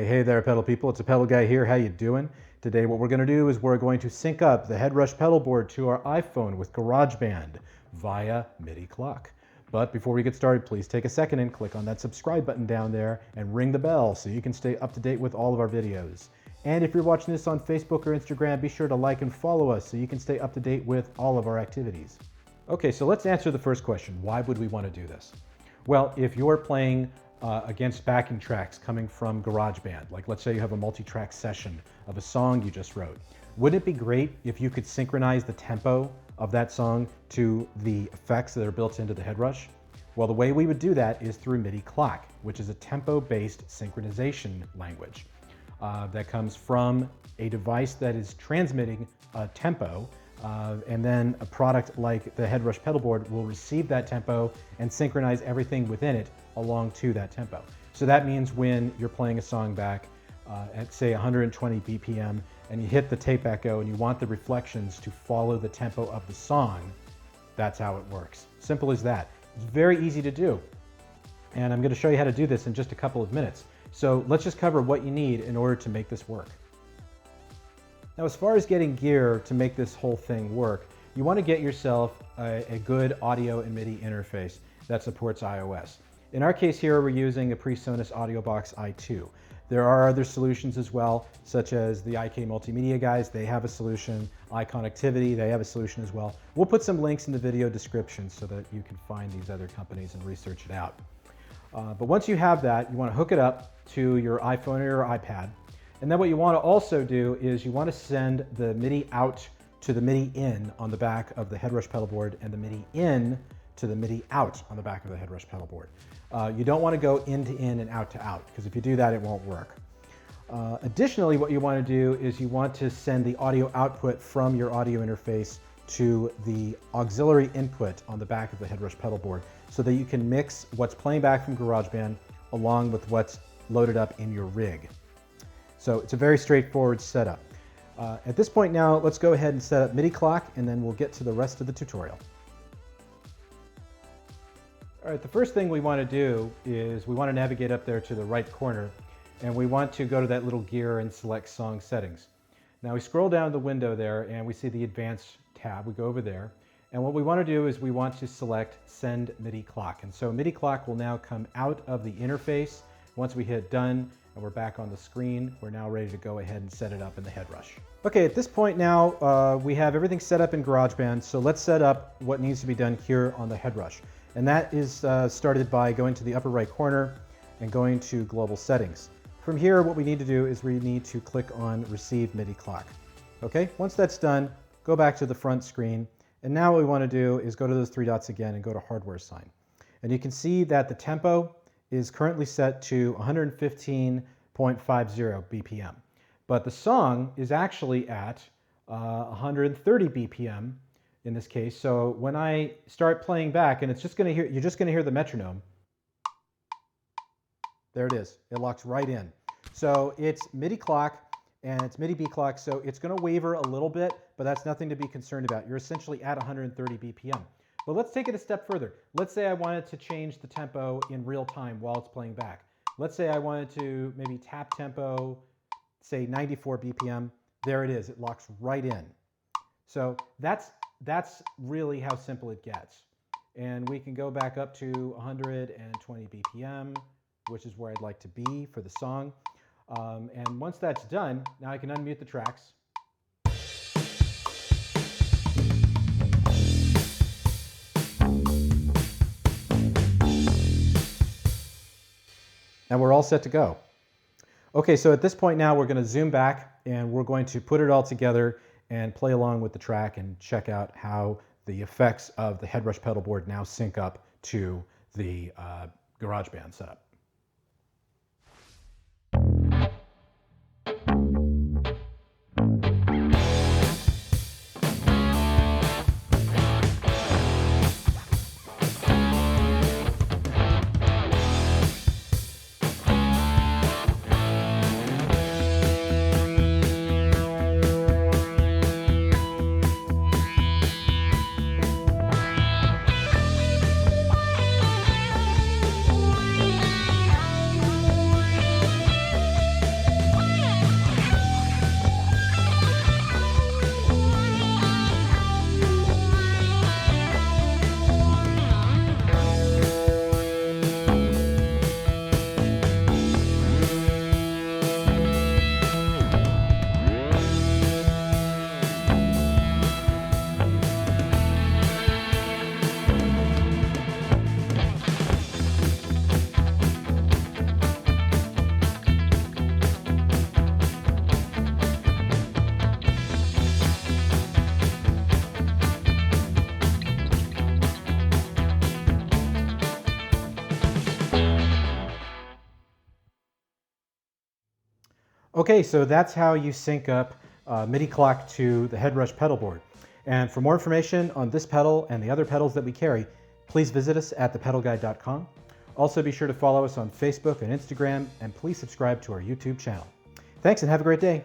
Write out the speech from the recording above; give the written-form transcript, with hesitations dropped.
Hey there, pedal people. It's ThePedalGuy here. How you doing? Today what we're going to do is we're going to sync up the HeadRush pedal board to our iPhone with GarageBand via MIDI Clock. But before we get started, please take a second and click on that subscribe button down there and ring the bell so you can stay up to date with all of our videos. And if you're watching this on Facebook or Instagram, be sure to like and follow us so you can stay up to date with all of our activities. Okay, so let's answer the first question. Why would we want to do this? Well, if you're playing against backing tracks coming from GarageBand, like let's say you have a multi-track session of a song you just wrote, wouldn't it be great if you could synchronize the tempo of that song to the effects that are built into the HeadRush? Well, the way we would do that is through MIDI Clock, which is a tempo-based synchronization language that comes from a device that is transmitting a tempo, and then a product like the HeadRush pedal board will receive that tempo and synchronize everything within it along to that tempo. So that means when you're playing a song back at say 120 BPM and you hit the tape echo and you want the reflections to follow the tempo of the song, that's how it works. Simple as that. It's very easy to do. And I'm going to show you how to do this in just a couple of minutes. So let's just cover what you need in order to make this work. Now, as far as getting gear to make this whole thing work, you want to get yourself a good audio and MIDI interface that supports iOS. In our case here, we're using a PreSonus AudioBox i2. There are other solutions as well, such as the IK Multimedia guys. They have a solution. iConnectivity, they have a solution as well. We'll put some links in the video description so that you can find these other companies and research it out. But once you have that, you want to hook it up to your iPhone or your iPad. And then what you want to also do is you want to send the MIDI out to the MIDI in on the back of the HeadRush pedal board and the MIDI in to the MIDI out on the back of the HeadRush pedal board. You don't want to go in to in and out to out, because if you do that, it won't work. Additionally, what you want to do is you want to send the audio output from your audio interface to the auxiliary input on the back of the HeadRush pedal board so that you can mix what's playing back from GarageBand along with what's loaded up in your rig. So it's a very straightforward setup. At this point now, let's go ahead and set up MIDI Clock, and then we'll get to the rest of the tutorial. All right, the first thing we want to do is we want to navigate up there to the right corner, and we want to go to that little gear and select Song Settings. Now we scroll down the window there and we see the Advanced tab. We go over there, and what we want to do is we want to select Send MIDI Clock. And so MIDI Clock will now come out of the interface. Once we hit Done, and we're back on the screen, we're now ready to go ahead and set it up in the HeadRush. Okay, at this point now, we have everything set up in GarageBand, so let's set up what needs to be done here on the HeadRush. And that is started by going to the upper right corner and going to Global Settings. From here, what we need to do is we need to click on Receive MIDI Clock. Okay, once that's done, go back to the front screen, and now what we want to do is go to those three dots again and go to Hardware Sign. And you can see that the tempo is currently set to 115.50 BPM. But the song is actually at 130 BPM in this case. So when I start playing back, and you're just gonna hear the metronome. There it is, it locks right in. So it's MIDI Clock and it's MIDI B Clock, so it's gonna waver a little bit, but that's nothing to be concerned about. You're essentially at 130 BPM. But let's take it a step further. Let's say I wanted to change the tempo in real time while it's playing back. Let's say I wanted to maybe tap tempo, say 94 BPM. There it is, it locks right in. So that's really how simple it gets. And we can go back up to 120 BPM, which is where I'd like to be for the song. And once that's done, now I can unmute the tracks. And we're all set to go. Okay, so at this point now we're going to zoom back and we're going to put it all together and play along with the track and check out how the effects of the HeadRush pedal board now sync up to the GarageBand setup. Okay, so that's how you sync up MIDI Clock to the HeadRush pedal board. And for more information on this pedal and the other pedals that we carry, please visit us at ThePedalGuy.com. Also be sure to follow us on Facebook and Instagram, and please subscribe to our YouTube channel. Thanks and have a great day.